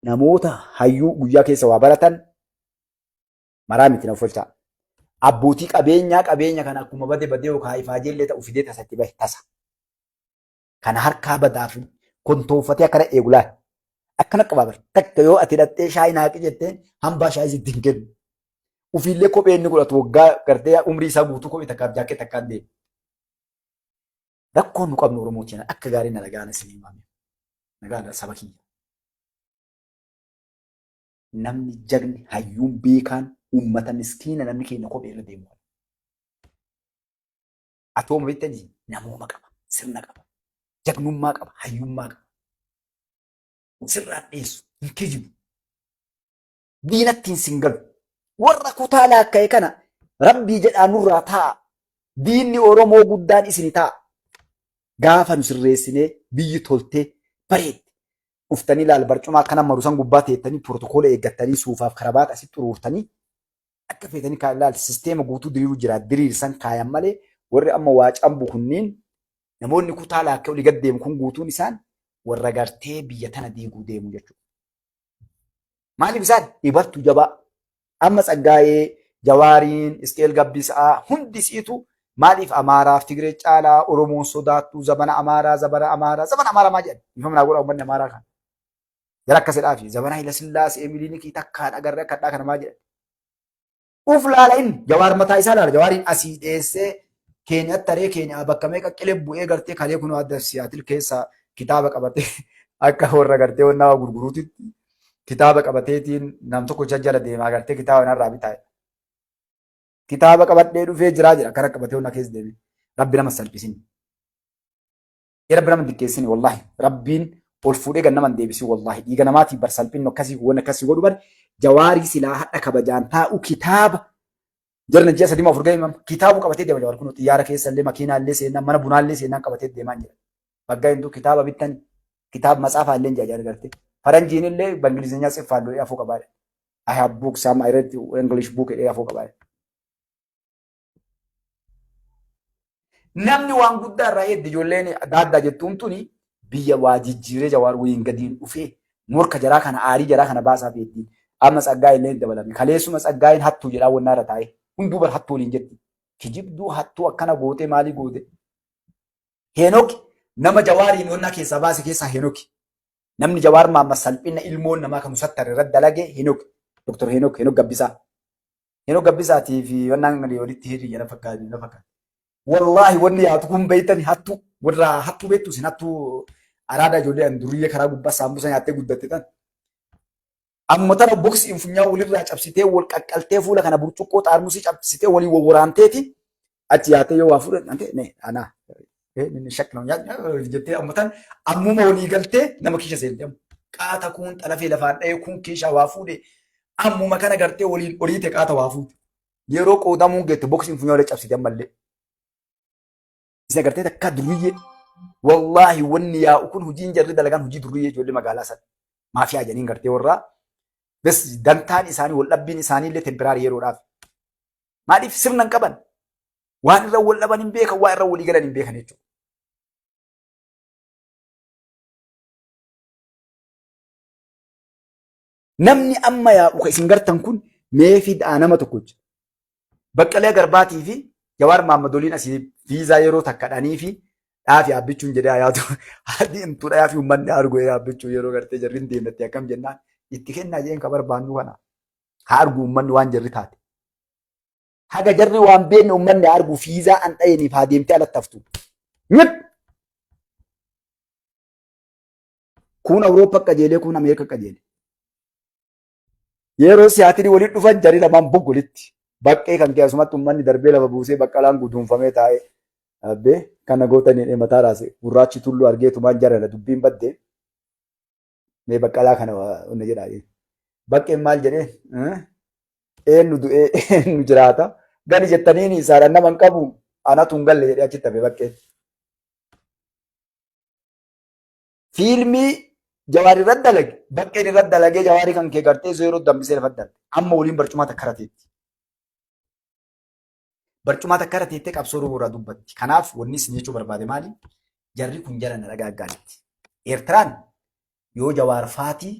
namoota hayyuu guyyaa keessa waa baratan maraa miti na folchaa. Abbootii qabeenya kana akkuma badee yookaan ifaajeellee ta'u fidee tasatti bahe tasa. Kana harkaa badaa fi kontoonfatee akkana eegulaan akkana qabaa takka yoo ati hidhattee shaayii naaqi jetteen hambaa shaayii sitti hin kennu. Ufiillee kophee inni godhatu waggaa gartee umrii isaa guutuu kophee takkaaf jaakkee takkaan deemu. Rakkoon nu qabnu Oromootiin akka gaarii na nagaan isin himame. Nagaan saba kiyya. Namni jagni hayyuun beekaan uummata miskiina namni keenya kophee irra deemu. Atooma beektanii namooma qaba, sirna qaba, jagnummaa qaba, hayyummaa qaba. Sirraan dhiyeessu, hin kijibu. Diinattiin sin galu. Warra kutaa laakka'e kana rabbii jedhaa nurraa taa'a. Diinni Oromoo guddaan isini taa'a. Gaafa nu sirreessinee biyyi toltee bareedde. Dhuftanii laal barcuma akkana maruusan gubbaa teettanii pirotokoola eeggattanii suufaaf karabaata asitti xuruurtanii akka feetanii laal sisteema guutuu diriiru jira diriirsan kaayan malee warri amma waa cambu kunniin namoonni kutaa laakka'e olii gad deemu kun guutuun isaan warra gartee biyya tana diiguu deemu jechuudha. Maaliif isaan dhibattu jabaa amma Tsaggaayee Jawaariin Isqeel Gabbisaa hundi isiitu maaliif Amaaraaf Tigree caalaa Oromoon sodaattu zabana Amaaraa maa jedhan ifama naa godha uummanni Amaaraa kana. Jara akkasidhaa fi zabana Hayila Sillaasee Miliinikii takkaan agarree akkadhaa kana maa jedhan. Uf laala inni Jawaar mataa isaa laala Jawaariin asii dheessee Keenyatti taree Keenyaa bakka meeqa qilee bu'ee gartee kalee kunoo adda Siyaatil keessaa kitaaba qabatee akka warra gartee wannaa gurguruutitti kitaaba qabateetiin nam tokko jala deemaa gartee kitaaba narraa bitaa. Kitaaba qabadhee dhufee jira akkana qabatee wannaa keessa deeme. Rabbi nama salphisin. Rabbi nama diqqeessin wallaahi. Rabbiin ol fuudhee gan nama deebisi wallaahi. Dhiiga namaatiif bar salphinnu akkasii waan akkasii godhu bar Jawaarii silaa hadha kabajaan taa'u kitaaba. Jarna ji'a sadii afur ga'e kitaaba qabatee deema Jawaar kun xiyyaara keessallee makiinaallee seenaa mana bunaallee seenaa qabatee deemaa jira. Baggaa hindu kitaaba bittan kitaaba matsaafaa illee jaajaara gartee. Faranjiin illee bangilizinyaa siffaallee afoo qabaadha. I have books some I read English book jedhee afoo qabaadha. Namni waan guddaa irraa hedde ijoolleen adda jettuun tuni biyya waa jijjiiree Jawaar waliin gadiin dhufee morka jaraa kana aarii jaraa kana baasaa feetti. Amma Tsaggaayee illee dabalame. Kaleessuma Tsaggaayeen hattuu jedhaa wannaa irra taa'e. Hunduu bar hattuu waliin jetti. Kijibduu hattuu akkana goote maalii goote. Heenooki nama Jawaariin wannaa keessaa baase keessaa Heenooki. Namni Jawaar Maamma salphina ilmoon namaa kan musattare irratti dalage Heenooki. Dr. Heenooki Gabbisaa. Heenooki Gabbisaatii fi wannaan walitti hiriira fakkaatu. Wallaahi wanni yaatu kun beeytani hattuu warra hattuu beektu isin hattuu araada ijoollee duriyee karaa gubbaa saambusa nyaattee guddatte tan. Amma tana boksiin funyaa walirraa cabsitee wal qaqqaltee fuula kana burcuqqoo xaarmusii cabsitee walii wawwaraanteeti achi yaatee yoo waa fuudhante ne anaa inni shakkina jettee amma tan ammuma walii galtee nama kiisha seente qaata kun xalafee lafaan dha'ee kun kiisha waa fuudhe ammuma kana gartee waliin oliite qaata waa fuudhe yeroo qoodamuun geette boksiin funyaa walii cabsitee ammallee. Isa gartee takka duriyyee wallaahi wanni yaa'u kun hojiin jarri dalagaan hojii duriyyee ijoollee magaalaa sana maafiyaa janiin gartee warraa bes dantaan isaanii wal dhabbiin isaanii illee temporaarii yeroodhaaf maaliif sirna hin qaban waan irra wal dhaban hin beekan waan irra walii galan hin beekan jechuudha. Namni amma yaa'u kan isin gartan kun meefii dhaa nama tokkocha Baqqalee Garbaatii fi Jawaar Maammadoliin asii viizaa yeroo takkadhanii fi dhaafi yaabbichuun jedhee yaadu haadhi himtuu dhaafi uummanni argu yaabbichuu yeroo gartee jarri hin deemnetti akkam jennaan itti kennaa jeen ka barbaannu kana haa argu uummanni waan jarri taate. Haga jarri waan beekne uummanni argu viizaa an dhayeniif haa deemtee alatti haftu. Kun Awurooppaa qajeelee kun Ameerikaa qajeelee. Yeroo siyaatiin waliin dhufan jarri lamaan boggolitti. Baqqee kan keessumatti uummanni darbee lafa buusee baqqalaan guduunfamee taa'ee abbee kana gootanii mataa raase gurraachi tulluu argeetu maal jarala dubbiin baddee mee baqqalaa kana onna jedhaa baqqeen maal jedhee eenyu du'ee eenyu jiraata gani jettaniin isaadhaan nama hin qabu anatu hin galle jedhee achitti hafe baqqeen. Fiilmii Jawaar irratti dalage baqqeen irratti dalagee Jawaarii kan kee gartee zeeroo dambisee lafa dalage amma waliin barcumaa takka rateetti. Barcumaa takka rateettee qabsoo irraa dubbatti. Kanaaf wanni isin jechuu barbaade maali? Jarri kun jala na dhagaa gaariitti. Eertiraan yoo Jawaar faatii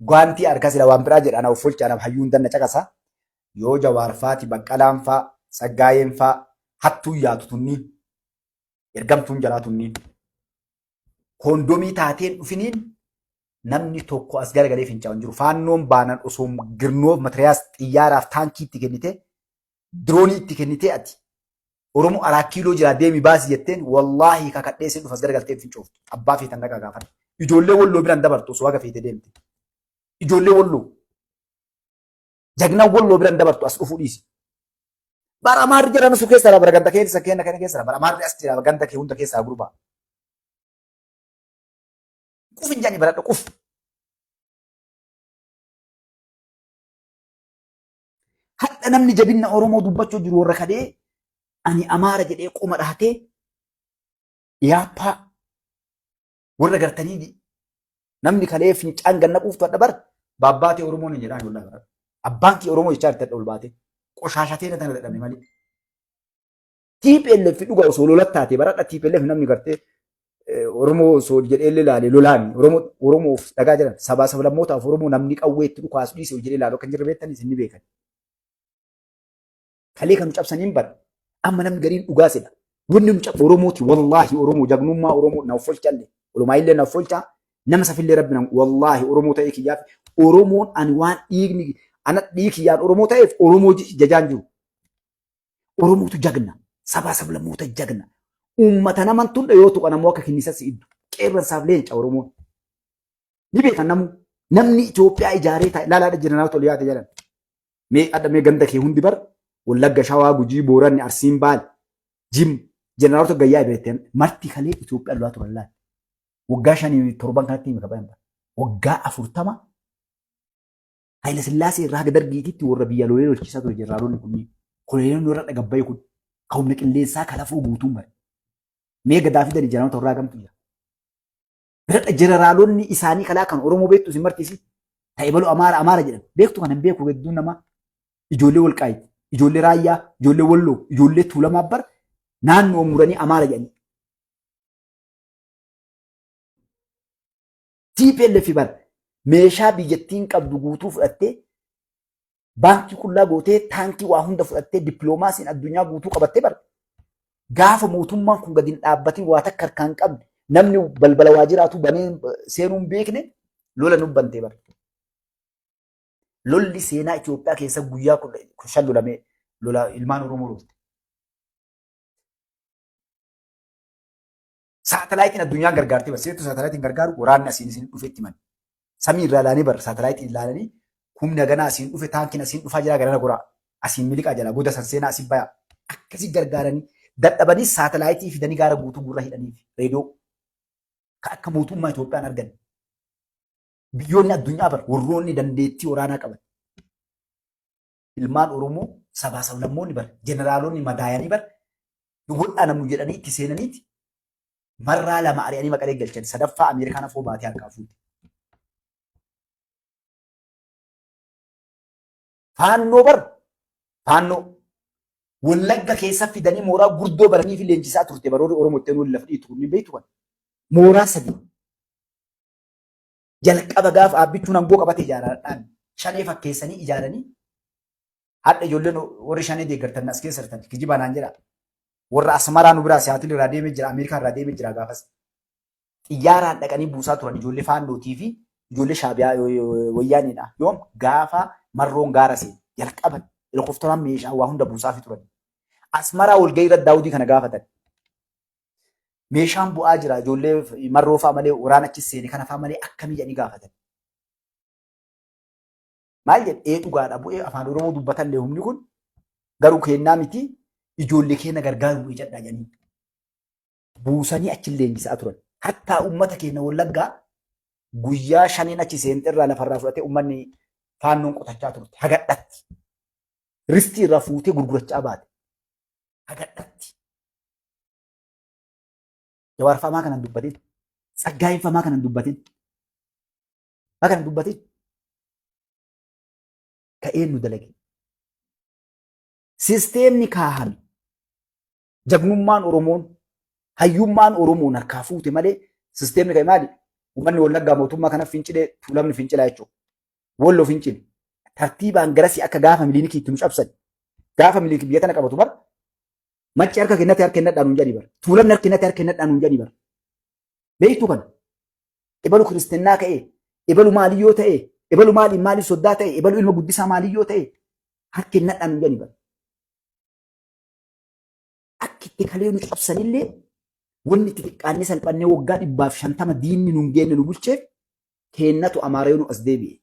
Gwaantii harka sila waan biraa jedhan of folchaadhaaf hayyuun danna caqasa. Yoo Jawaarfaati Baqqalaan faa Saggaayeen faa hattuu yaatu tunniin ergamtuun jalaa tunniin koondomii taateen dhufiniin namni tokko as garagalee fincaa'u hin jiru. Faannoon baanan osoo girnoof matiriyaas xiyyaaraaf taankii itti kennite diroonii itti kennite ati Oromoo 4 kiiloo jira deemi baasii jetteen wallaahi kakadhee isin dhufas garagaltee fincooftu. Abbaa feetan dhagaa gaafata. Ijoollee walloo biraan dabartu osoo haga feete deemte. Ijoollee walloo jagnaan walloo biraan dabartu as dhufuu dhiisi. Bara maarri jedhan su keessaa bara ganda keessa kenna kana keessaa bara maarri as jira ganda kee hunda keessaa gurbaa. Qufin jaani bara quf. Hadda namni jabinna Oromoo dubbachuu jiru warra kadhee ani Amaara jedhee qoma dhahatee yaappaa warra gartanii namni kalee fincaan ganna quuftu adda bara baabbaatee Oromoon hin jedhaan yollaa bara. Abbaan kee Oromoo jechaa itti ol baate qoshaashatee na tana dadhabne malee. TPLF dhugaa osoo lolattaate baradha TPLF namni gartee Oromoo osoo jedhee ilaale lolaan Oromoof dhagaa jiran sabaa sablammootaaf Oromoo namni qawwee itti dhukaasu dhiisee jedhee ilaalu kan jirre beektanis inni beekan. Kalee kan cabsaniin bara amma namni gariin dhugaa sedha. Wanni nu cabsa Oromooti wallaahi Oromoo jagnummaa Oromoo na folchalle walumaa illee na folcha nama safillee rabbi nan wallaahi Oromoo ta'ee kiyyaaf Oromoon ani waan dhiigni ana dhiikiyyaan Oromoo ta'eef Oromoo jajaan jiru. Oromootu jagna sabaa sablammoota jagna. Uummata naman tunda yoo tuqa namoo akka kinnisas iddu qeerransaaf leenca Oromoon. Ni beekan namni Itoophiyaa ijaaree taa'e laalaadha jiranaa tole yaate jedhan. Mee ganda kee hundi bar Wallagga Shawaa Gujii Booranni Arsiin Baal Jim jeneraalota gayyaa beektan marti kalee Itoophiyaa lolaa turan laal. Waggaa 5-7 kanatti himi qaban. Waggaa 40 Haayila Sillaasee irraa haga dargiititti warra biyya loolee lolchiisaa ture jeneraalonni kunniin. Koloneel irra dhagabbaye kun humna qilleensaa kalafuu guutuun bare. Mee gadaa fidanii jeneraalota irraa gamtu jira. Bira jeneraalonni isaanii kalaa kan Oromoo beektu isin martisi. Ta'e baluu Amaara jedhan. Beektu kan hin beeku hedduun namaa ijoollee Walqaayitti, ijoollee Raayyaa, ijoollee Walloo, ijoollee Tuulamaa bara naannoo muranii Amaara jedhanii. TPLF bara meeshaa biyyattiin qabdu guutuu fudhattee baankii qullaa gootee taankii waa hunda fudhattee dippiloomaasiin addunyaa guutuu qabattee bara gaafa mootummaan kun gadi hin dhaabbatiin waa takka harkaan qabne namni balbala waajjiraatu banee seenuun beekne lola nubbantee bara. Lolli seenaa Itoophiyaa keessa guyyaa 5 lolamee lola ilmaan Oromoo roofte. Saatalaayitiin addunyaan gargaartee bara seetu saatalaayitiin gargaaru waraanni asiin isin dhufeetti man. Samii irraa ilaalanii bara saatalaayitiin ilaalanii humna ganaa asiin dhufe taankiin asiin dhufaa jira garana goraa asiin miliqaa jala goda san seenaa asiin bayaa akkasii gargaaranii dadhabanii saatalaayitii fidanii gaara guutuu gurra hidhaniif reediyoo kan akka mootummaa Itoophiyaan argan. Biyyoonni addunyaa bara warroonni dandeettii waraanaa qaban. Ilmaan Oromoo sabaa sablammoonni bara jeneraalonni madaayanii bara godhaa namu jedhanii itti seenaniiti marraa 2 ari'anii maqalee galchan sadaffaa Ameerikaan afoo baatee harkaa fuute. Faannoo bara faannoo Wallagga keessa fidanii mooraa gurdoo baranii fi leenjisaa turte baroonni Oromoo itti nuyi lafa dhiitu ni beektu kan mooraa 3 jalqaba gaafa abbichuun hangoo qabatee ijaaraadhaan 5 fakkeessanii ijaaranii hadda ijoolleen warri 5 deeggartan as keessa jirtan kijibaa naan jedha warra Asmaraa nu biraa Siyaatil irraa deemee jira Ameerikaa irraa deemee jira gaafas xiyyaaraan dhaqanii buusaa turan ijoollee faannootii fi ijoollee shaabiyaa wayyaaniidha yoom gaafa marroon gaara seen jalqaban helikoophteraan meeshaa waa hunda buusaa fi turan Asmaraa walgahii irra daawudii kana gaafatan. Meeshaan bu'aa jira ijoollee marroo fa'aa malee waraana achi seene kana fa'aa malee akkamii jedhanii gaafatan. Maal jedhee dhugaadha bu'ee afaan Oromoo dubbatallee humni kun garuu kennaa miti ijoollee keenya gargaaru bu'ee jedhaa jedhanii. Buusanii achi leenjisaa turan. Hattaa uummata keenya Wallaggaa guyyaa 5 achi seente irraa lafarraa fudhatee uummanni faannoon qotachaa turte hagadhatti. Ristii irraa fuutee gurgurachaa baate. Hagadhatti. Jawaarfamaa kanan dubbatin. Saggaayinfamaa kanan dubbatin. Maa kanan dubbatin. Ka'een nu dalage. Sisteemni kaahame. Jagnummaan Oromoon hayyummaan Oromoon harkaa fuute malee sisteemni ka'e maali? Uummanni Wallaggaa mootummaa kana fincilee tuulamni fincilaa jechuudha. Walloo fincil tartiibaan garasi akka gaafa miliinikii itti nu cabsan gaafa miliinikii biyya tana qabatu bar macci harka kennate harka kennadhaan nuun jedhani bar tuulamni harka kennate harka kennadhaan nuun jedhani bar beektuu kana ibalu kiristinnaa ka'ee ibalu maaliyyoo ta'ee ibalu maaliif soddaa ta'ee ibalu ilma guddisaa maaliyyoo ta'ee harka kennadhaan nuun jedhani bar akka itti kalee nu cabsanillee wanni itti xiqqaannee salphannee waggaa 150 diinni nuun geenne nu bulcheef kennatu amaaree nu as deebi'e.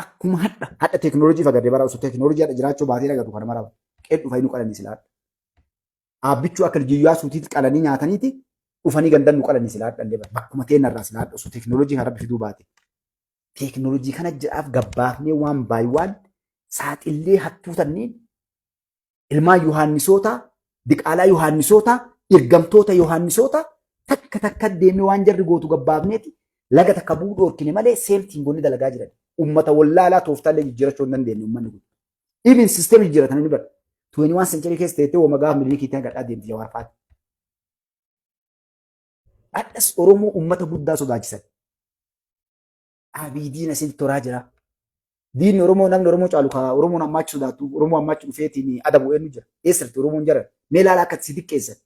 Akkuma hadha teekinooloojii fagadee bara osoo teekinooloojii hadha jiraachuu baatee dhagatu kana mara qe'ee dhufanii nu qalanii silaadha. Aabbichuu akka jiyyaa suutiitti qalanii nyaataniiti dhufanii gandan nu qalanii silaadha illee bakkuma teenarraa silaadha osoo teekinooloojii kana rabbi fiduu baate. Teekinooloojii kana jedhaaf gabbaafnee waan baay'aan saaxillee hattuu tanneen ilmaan Yohaannisoota diqaalaa Yohaannisoota ergamtoota Yohaannisoota takka deemee waan jarri gootu gabbaafneeti laga takka buudhu orkine malee seemtiin goonni dalagaa jiran. Ummata wallaalaa tooftaallee jijjiirachuu hin dandeenye uummanni kun. Even sisteemii jijjiiratan inni bara. 21 century keessa ta'ee wama gaafa miliikii ta'e gadhaa deemti Jawaar Faati. Addas Oromoo ummata guddaa sodaachisan. Abiidiin asiin toraa jira. Diinni Oromoo namni Oromoo caalu kaa Oromoon ammaachi sodaatu Oromoo ammaachi dhufeetiin adabu eenyu jira. Eessatti Oromoon jira. Mee ilaala akka si xiqqeessan.